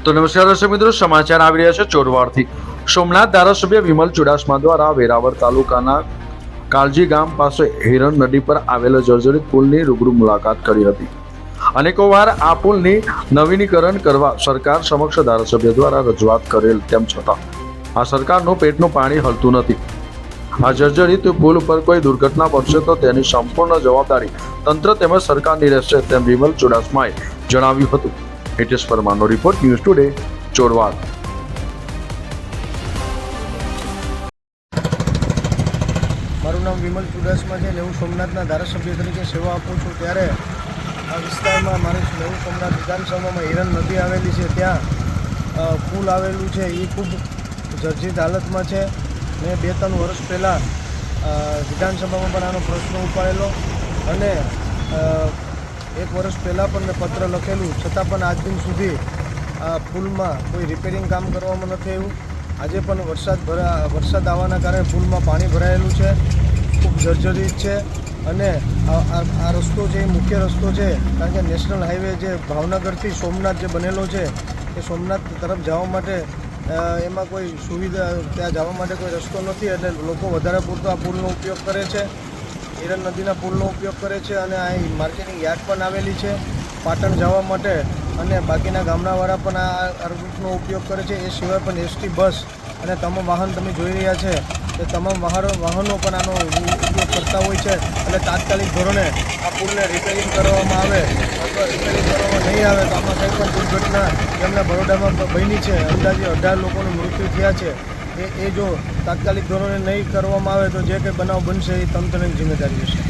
તો નમસ્કાર દર્શક મિત્રો, સમાચાર આવી રહ્યા છે ચોરવાડથી। સોમનાથ ધારાસભ્ય વિમલ ચુડાસમા દ્વારા વેરાવળ તાલુકાના કાળજી ગામ પાસે હિરણ નદી પર આવેલા જર્જરિત પુલની રૂબરૂ મુલાકાત કરી હતી। અનેકો વાર આ પુલની નવીનીકરણ કરવા સરકાર સમક્ષ ધારાસભ્ય દ્વારા રજૂઆત કરેલ, તેમ છતાં આ સરકારનું પેટનું પાણી હલતું નથી। આ જર્જરિત પુલ ઉપર કોઈ દુર્ઘટના બનશે તો તેની સંપૂર્ણ જવાબદારી તંત્ર તેમજ સરકારની રહેશે, તેમ વિમલ ચુડાસમાએ જણાવ્યું હતું। હિતેશ પરમારનો રિપોર્ટ, ન્યૂઝ ટુડે, ચોરવાડ। મારું નામ વિમલ ચુડાસમા છે અને હું સોમનાથના ધારાસભ્ય તરીકે સેવા આપું છું। ત્યારે આ વિસ્તારમાં મારી નેવું સોમનાથ વિધાનસભામાં હિરણ નદી આવેલી છે, ત્યાં પુલ આવેલું છે, એ ખૂબ જર્જરિત હાલતમાં છે। મેં 2-3 વર્ષ પહેલાં વિધાનસભામાં પણ આનો પ્રશ્ન ઉપાડેલો અને 1 વર્ષ પહેલાં પણ મેં પત્ર લખેલું, છતાં પણ આજ દિન સુધી આ પુલમાં કોઈ રિપેરિંગ કામ કરવામાં નથી આવ્યું। આજે પણ વરસાદ આવવાના કારણે પુલમાં પાણી ભરાયેલું છે, ખૂબ જર્જરિત છે અને આ રસ્તો છે એ મુખ્ય રસ્તો છે, કારણ કે નેશનલ હાઈવે જે ભાવનગરથી સોમનાથ જે બનેલો છે એ સોમનાથ તરફ જવા માટે એમાં કોઈ સુવિધા, ત્યાં જવા માટે કોઈ રસ્તો નથી, એટલે લોકો વધારે પૂરતો આ પુલનો ઉપયોગ કરે છે, હિરણ નદીના પુલનો ઉપયોગ કરે છે અને અહીં માર્કેટિંગ યાર્ડ પણ આવેલી છે પાટણ જવા માટે, અને બાકીના ગામડાવાળા પણ આ રૂટનો ઉપયોગ કરે છે। એ સિવાય પણ એસટી બસ અને તમામ વાહન તમે જોઈ રહ્યા છે કે તમામ વાહનો પણ આનો ઉપયોગ કરતા હોય છે। એટલે તાત્કાલિક ધોરણે આ પુલને રિપેરિંગ કરવામાં આવે અથવા રિપેરિંગ કરવામાં નહીં આવે તો આમાં કંઈ પણ દુર્ઘટના જેમના બરોડામાં બની છે, અંદાજે 18 લોકોનું મૃત્યુ થયા છે, એ જો તાત્કાલિક ધોરણે નહીં કરવામાં આવે તો જે કંઈ બનાવ બનશે એ તંત્રની જિમ્મેદારી રહેશે।